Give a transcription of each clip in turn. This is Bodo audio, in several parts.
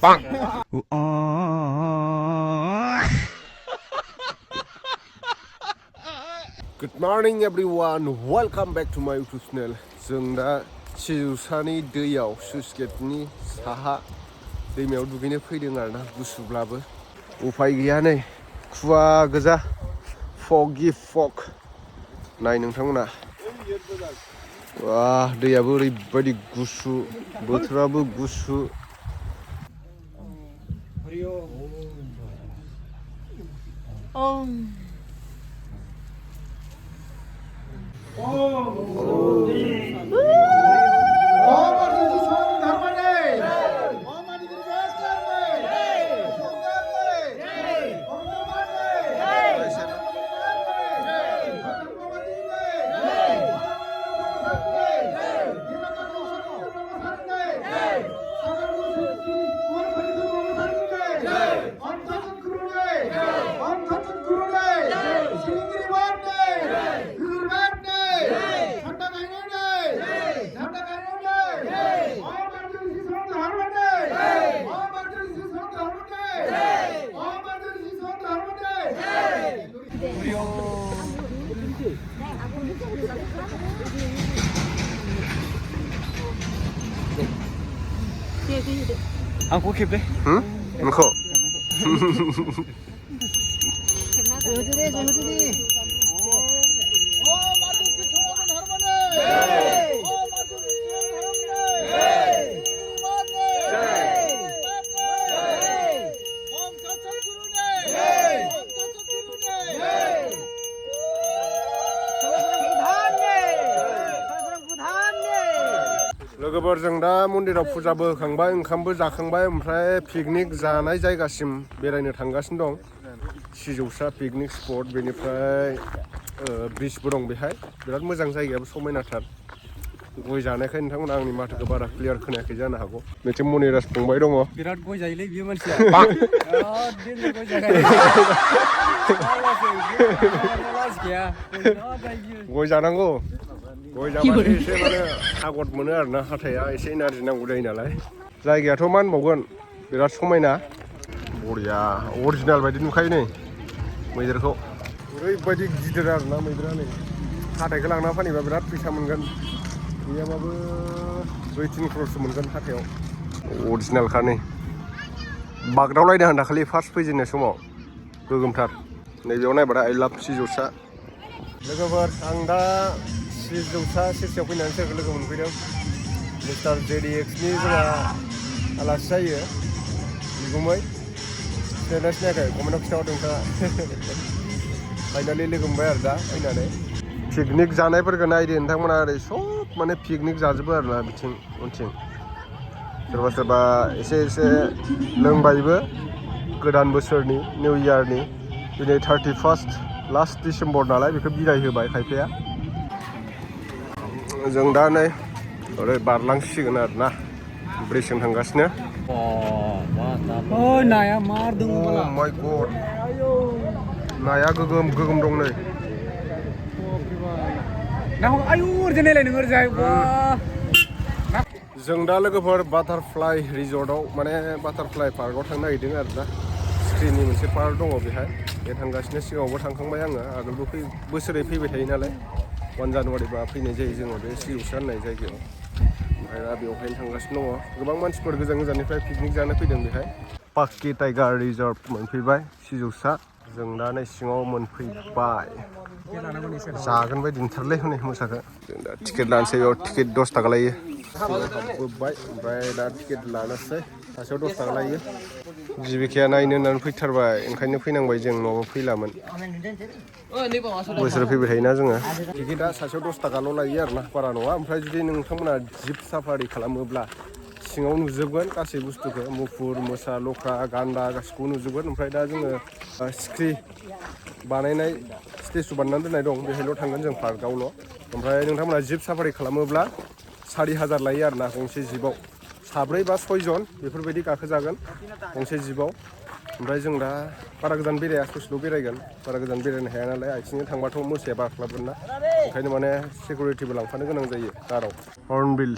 Good morning everyone, welcome back to my YouTube channel. जों दा सेजौसानि दैयाव स्लुइस गेटनि साहा दैमायाव दुगैनो फैदों आरोना गुसुब्लाबो उफाय गैया नै खुवा गोजा foggy fog नाय नोंथांमोना वाह दैयाबो ओरैबायदि गुसु बोथोराबो गुसु Aku keep deh. Engkau. लोगोफोरजों दा मन्दिराव फुजाबो होखांबाय ओंखामबो जाखांबाय ओमफ्राय पिकनिक जानाय जायगासिम बेरायनो थांगासिनो दं सिजौसा पिकनिक स्पट बेनिफ्राय ब्रिजबो दं बेहाय बिराद मोजां जायगायाबो समायनाथार गय जानायखाय नोंथांमोना आंनि माथोखौ बारा क्लियार खोनायाखै जानो हागौ मोनसे मनिराज फंबाय दङ बिराद गय जायोलै बियो मानसिया गय जानांगौ गय जाबाथाय एसे माने थागद मोनो आरोना हाथाया एसे एनार्जि नांगौ जायो नालाय जायगायाथ' मा होनबावगोन बिराद समायना बरिया अरिजिनेल बायदि नुखायो नै मैदेरखौ ओरैबायदि गिदिर आरोना मैदेरा नै हाथायखौ लांना फानहैबा बिराद फैसा मोनगोन गैयाबाबो 18 क्र'रसो मोनगोन हाथायाव अरिजिनेलखा नै बागदावलायदों आं दाखालि फार्स्ट फैजेननाय समाव गोगोमथार नैबेयाव नायबाथाय आइ लाभ सिजौसा लोगोफोर आं दा सिजौसा सेरसेयाव फैनानै सोरखौ लोगो मोनफैदों मिस्टार JDXनि जोंहा आलासि जायो बिगुमै सिनायना सिनायाखै कमेन्टआव खिन्थाहरदों नोंथाङा फाइनालि लोगो मोनबाय आरो दा फैनानै पिकनिक जानायफोरखौ नायदो नोंथांमोना ओरै सब माने पिकनिक जाजोबो आरोना बिथिं उनथिं सोरबा सोरबा एसे एसे लोंबायबो गोदान बोसोरनि निउ इयारनि दिनै 31 लास्ट डिसेम्बर नालाय बेखौ बिदाय होबाय खायफाया जों दा नै ओरै बारलांसिगोन आरोना ब्रिजजों थांगासिनो नाया मार दङ माय गड नाया गोगोम गोगोम दं नै आयु ओरैजाय नोङो ओरैजाय जों दा लोगोफोर बाटारफ्लाइ रिजर्टआव माने बाटारफ्लाइ पार्कआव थांनो नागिरदों आरोना स्क्रिननि मोनसे पार्क दङ बेहाय बे थांगासिनो सिगाङावबो थांखांबाय आङो आगोलबो बोसोरै फैबाय थायो नालाय 1 जानुवारिबा फैनाय जायो जोङो बे सिजौसा होननाय जायगायाव ओमफ्राय दा बेवहायनो थांगासिनो दङ गोबां मानसिफोर गोजान गोजाननिफ्राय पिकनिक जानो फैदों बेहाय पाक्की टाइगार रिजर्भ मोनफैबाय सिजौसा जों दा नै सिङाव मोनफैबाय जागोन बायदि मोनथारलै हनै मोसाखौ जों दा टिकेट लानोसै बेयाव टिकेट 10 थाखा लायो हाबबोबाय ओमफ्राय दा टिकेट लानोसै सासेयाव 10 थाखा लायो जिबिकाया नायनो होननानै फैथारबाय ओंखायनो फैनांबाय जों न'आव फैलामोन बोसोर फैबाय थायोना जोङो टिकेटआ सासेयाव 10 थाखाल' लायो आरोना बारा नङा ओमफ्राय जुदि नोंथांमोना जिप साफारि खालामोब्ला सिङाव नुजोबगोन गासै बुस्थुखौ मुफुर मोसा लख्रा गान्दा गासिखौबो नुजोबगोन ओमफ्राय दा जोङो सिख्रि बानायनाय स्टेचु बानायनानै दोननाय दं बेहायल' थांगोन जों पार्कआवल' ओमफ्राय नोंथांमोना जिप साफारि खालामोब्ला 4000 लायो आरोना गंसे जिपआव साब्रै बा 6 जन बेफोरबायदि गाखोजागोन गंसे जिपआव ओमफ्राय जों दा बारा गोजान बेराया ससेल' बेरायगोन बारा गोजान बेरायनो हाया नालाय आथिंजों थांबाथ' मोसाया बारख्लाबगोन ना ओंखायनो माने सिकिउरिटिबो लांफानो गोनां जायो काराव हर्नबिल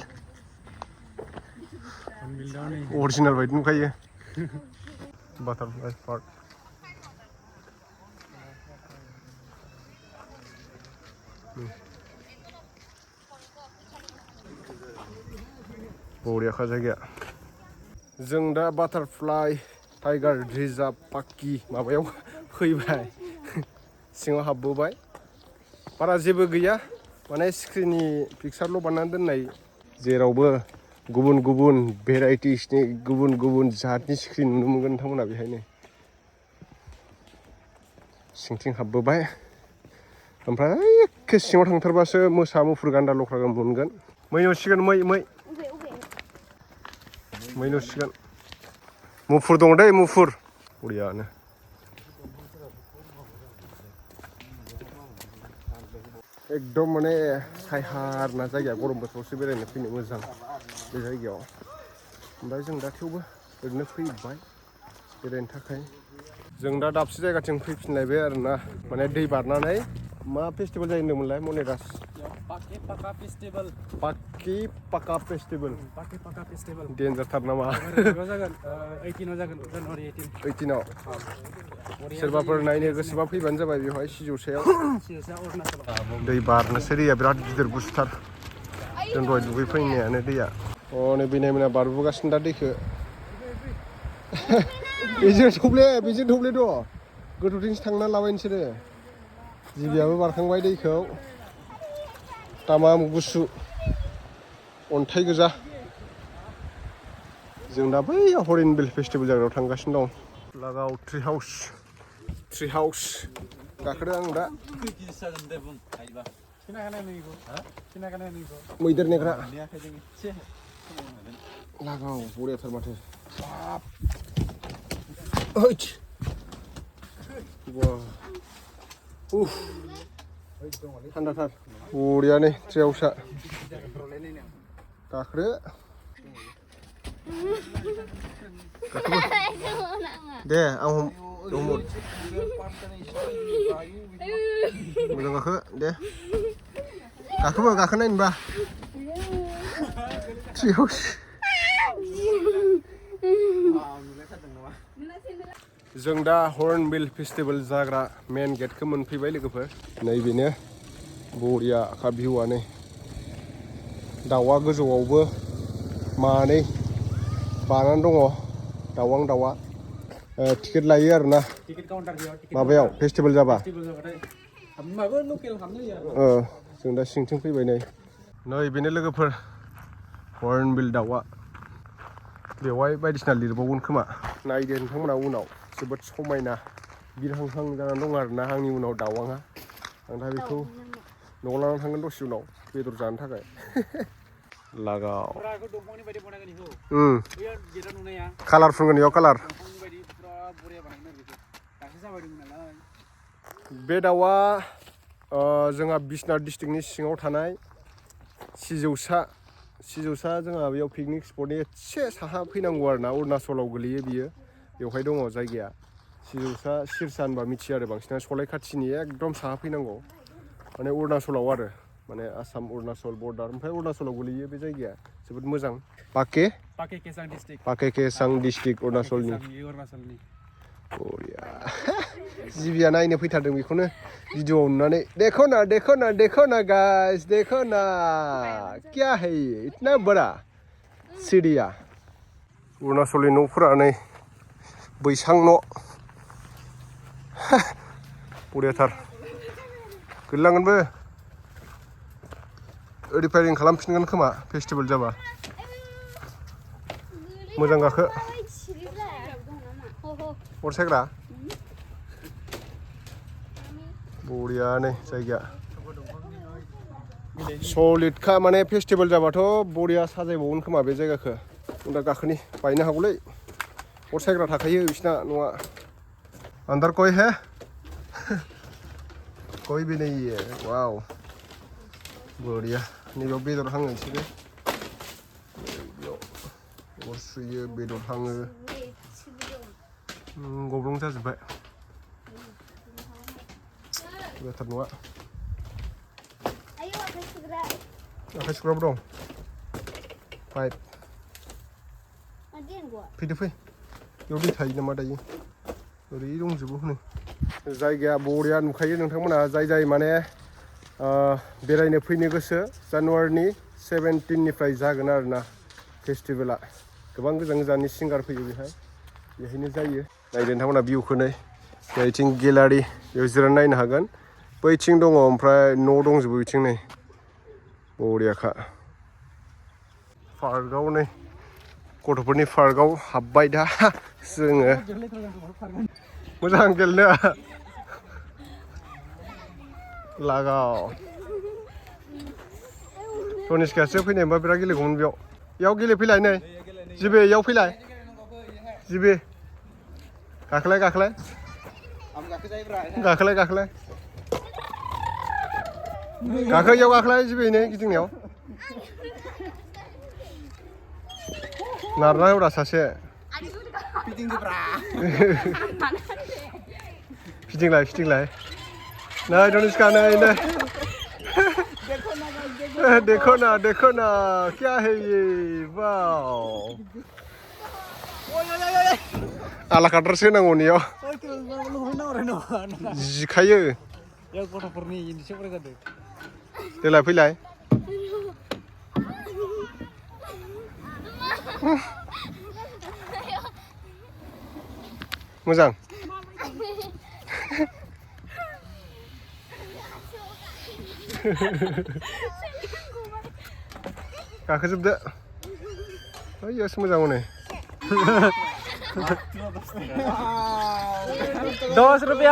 अरिजिनेल बायदि नुखायो Butterfly park. बरियाखा जायगाया जों दा बाटारफ्लाइ टाइगार रिजार्भ पाक्की माबायाव फैबाय सिङाव हाबबोबाय बारा जेबो गैया माने स्क्रिननि पिक्सारल' बानायनानै दोननाय जेरावबो गुबुन गुबुन भेराइटिसनि गुबुन गुबुन जातनि स्क्रिन नुनो मोनगोन नोंथांमोना बेहायनो सिंथिं हाबबोबाय ओमफ्राय एखे सिङाव थांथारबासो मोसा मुफुर गान्दा लख्रा मोनगोन मै नुसिगोन मै नुसिगोन मुफुर दङ दै मुफुर बरियानो एकदम माने सायहारना जायगाया गरम बोथोरावसो बेरायनो फैनो मोजां बे जायगायाव ओमफ्राय जों दा थेवबो ओरैनो फैबाय बेरायनो थाखाय जों दा दाबसे जायगाथिं फैफिनलायबाय आरोना माने दै बारनानै मा फेस्टिभेल जायो होनदोंमोनलाय मनेराज पाक्की पाका फेस्टिभेल डेन्जारथार नामा जागोन 18 जागोन जानुवारि 18 सोरबाफोर नायनो गोसोबा फैबानो जाबाय बेवहाय सिजौसायाव दै बारनोसै दैया बिराद गिदिर गुसुथार जों दहाय दुगैफैनायानो दैया अ नै बिनायमोना बारबोगासिनो दा दैखौ बेजों थब्ले दं गोथौथिंसो थांना लाबाय नोंसोरो जिबियाबो बारखांबाय दैखौ तामाम गुसु अन्थाइ गोजा जों दा बै हर्नबिल फेस्टिभेल जायगायाव थांगासिनो दं लागाव ट्रि हाउस गाखोदों आं दा मैदेर नेग्रा लागाव बरियाथार माथो थान्दाथार बरियानो ट्रि हाउसआ गाखोदो दे आं हमद मोजां गाखो दे गाखोनाय होनबा ट्रि हाउस जों दा हर्नबिल फेस्टिभेल जाग्रा मेन गेटखौ मोनफैबाय लोगोफोर नैबेनो बरियाखा भिउआनो दाउआ गोजौआवबो मानै बानानै दङ दाउआं दाउआ टिकेट लायो आरोना माबायाव फेस्टिभेल जाबा जों दा सिंथिं फैबाय नै बेनो लोगोफोर हर्नबिल दाउआ बेवहाय बायदिसिना लिरबावगोन खोमा नायदो नोंथांमोना उनाव जोबोद समायना बिरहांहां जानानै दं आरोना आंनि उनाव दाउआङा आं दा बेखौ न'आव लानानै थांगोन दसे उनाव बेदर जानो थाखाय लागाव कालार फुनगोन बेयाव कालार बे दाउआ जोंहा बिसनाथ डिस्ट्रिक्टनि सिङाव थानाय सिजौसा जोंहा बेयाव पिकनिक स्पटनि एसे साहा फैनांगौ आरोना अरुणाचलाव गोलैयो बियो बेवहाय दङ जायगाया सिजौसा सिरसा होनबा मिथियो आरो बांसिनानो सलाय खाथिनि एकदम साहा फैनांगौ माने अरुणाचलाव आरो माने आसाम अरुणाचल बर्डार ओमफ्राय अरुणाचलाव गोलैयो बे जायगाया जोबोद मोजां पाके केसां डिस्ट्रिक्ट अरुणाचलनि बरिया जिबिया नायनो फैथारदों बेखौनो भिडिअ'आव नुनानै देखो ना गाइस देखो ना क्या है इतना बड़ा चिड़िया अरुणाचलनि न'फोरा नै बैसां न' बरियाथार गोलैलांगोनबो रिपेयारिं खालामफिनगोन खोमा फेस्टिभेल जाबा मोजां गाखो अर सायग्रा बरियानो जायगाया सलिडखा माने फेस्टिभेल जाबाथ' बरिया साजायबावगोन खोमा बे जायगाखौ दा गाखोनि बायनो हागौलै अर सायग्रा थाखायो बिसिना न'आ अंदर कोई है कोई भी नहीं है वाव बरिया नैबेयाव बेदर हाङो बिसोरो अर सुयो बेदर हाङो गब्लं जाजोब्बाय बेथार नङा आखाइ सुग्राबो दं पाइप फैदो फै बेयाव दै थायो नामा दायो ओरै दंजोबो हनै जायगाया बरिया नुखायो नोंथांमोना जाय माने बेरायनो फैनो गोसो जानुवारिनि 17निफ्राय जागोन आरोना फेस्टिभेला गोबां गोजान गोजाननि सिंगार फैयो बेहायनो जायो नायदो नोंथांमोना भिउखौ नै बेथिं गेलारि बेयाव जिरायना नायनो हागोन बैथिं दङ ओमफ्राय न' दंजोबो बिथिं नै बरियाखा पार्कआव नै गथ'फोरनि पार्कआव हाबबाय दा जोङो मोजां गेलेनो लागाव तनिष्कासो फैनायबा बिराद गेलेगौमोन बेयाव गेलेफैलाय नै जिबे इयाव फैलाय जिबे गाखोलाय गाखोलाय गाखो इयाव गाखोलाय जिबे नै गिदिंनायाव नारना होब्रा सासे फिदिंलाय नै तनिष्का नै देखो ना क्या है ये वाओ आला काटारसो होनांगौ नियाव जिखायो देलाय फैलाय मोजां गाखोजोबदो ओइयावसो मोजां हनै 10 रुपया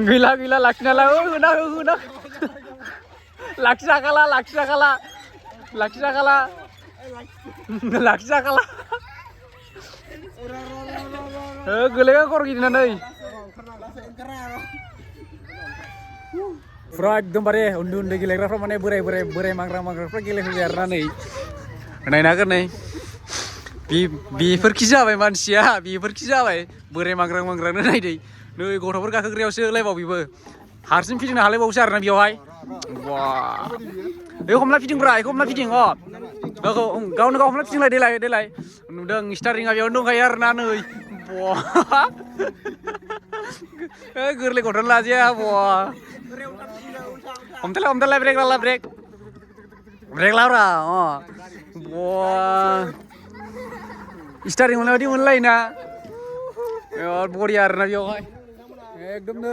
gila laksana lah udah laksa kalah gelengan kor gini nanti Fra एकदमबारे उन्दै गेलेग्राफ्रा माने बोराय मांग्रा गेलेफैबाय आरोना नै नायनागोन नै बेफोरखि जाबाय मानसिया बोराय मांग्रानो नायदै नै गथ'फोर गाखोग्रायावसो लायबाव बेबो हारसिं फिदिंनो हालायबावसो आरोना बेयावहाय वाह बे हमना फिदिंब्रा बेखौ हमना फिदिं गावनो गाव हमना फिदिंलाय देलाय नुदों स्टारिंआ बेयावनो दंखायो आरोना नै वाह गोरलै गथ'नो लाजाया वाह हमथालाय ब्रेक लाब्रा वाह स्टारिं मोननाय बायदि मोनलायोना बरिया आरोना बेयावहाय एकदम नै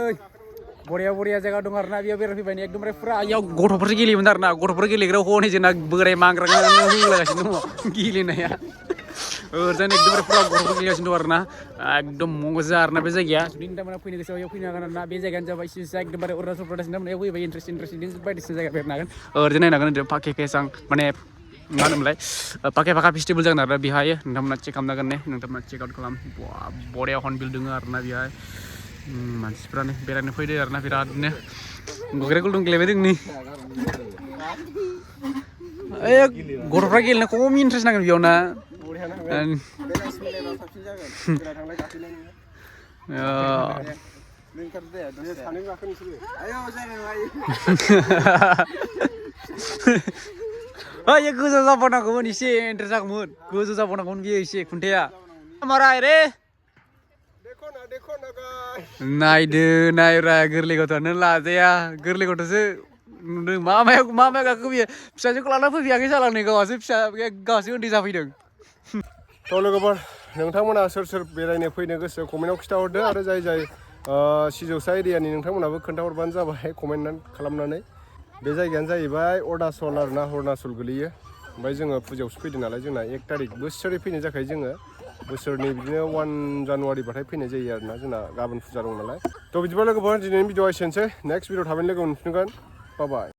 बरिया जायगा दं आरोना बेयाव बेरायफैबाय एकदमबारे फुरा इयाव गथ'फोरसो गेलेयोमोन आरोना गथ'फोर गेलेग्रायाव हनै जोंना बोराय मांग्रा होलागासिनो दङ गेलेनाया ओरैजाय एकदमबारे फुरा गथ'फोर गेलेगासिनो दं आरोना एकदम मोजां आरोना बे जायगाया जुदि नोंथांमोना फैनो गोसोआव बेयाव फैनो हागोन आरोना बे जायगायानो जाबाय एकदमबारे अरुणाचल प्रदेश नोंथांमोना फैबाय इन्टारेस्टिं बायदिसिना जायगा बेरायनो हागोन ओरैजाय नायनो हागोन पाके फेसां माने मा होनोमोनलाय पाका फेस्टिभेल जागोन आरोना बेहाय नोंथांमोना चेक खालामनो हागोन ने नोंथांमोना चेक आउट खालाम बरिया हर्नबिल दङ आरोना बेहाय मानसिफ्रानो बेरायनो फैदो आरोना बिरादनो गग्रा गुलदुं गेलेबाय जोंनि गथ'फ्रा गेलेनो खम इन्टारेस्ट नांगोन बेयाव ना ये गोजौ जाबावनांगौमोन एसे इन्टारेस्ट जागौमोन गोजौ जाबावनांगौमोन बेयो एसे खुन्थाया माराय रे नायब्रा गोरलै गथ'आनो लाजाया गोरलै गथ'सो नुदों मा माया गाखो बियो फिसाजोखौ लाना फैफैयाखै जालांनै गावहासो उन्दै जाफैदों थ' लोगोफोर नोंथांमोना सोर बेरायनो फैनो गोसो कमेन्टआव खिथाहरदो आरो जाय सिजौसा एरियानि नोंथांमोनाबो खोन्थाहरबानो जाबाय कमेन्ट खालामनानै बे जायगायानो जाहैबाय अरुणाचल आरोना अरुणाचल गोलैयो ओमफ्राय जोङो फुजायावसो फैदों नालाय जोंना 1 तारिख बोसोरै फैनाय जाखायो जोङो बोसोरनि बिदिनो 1 जानुवारिबाथाय फैनाय जायो आरोना जोंना गाबोन फुजा दं नालाय थ' बिदिबा लोगोफोर दिनैनि भिडिअ एसेनोसै नेक्स्ट भिडिअ थाबैनो लोगो मोनफिनगोन बाय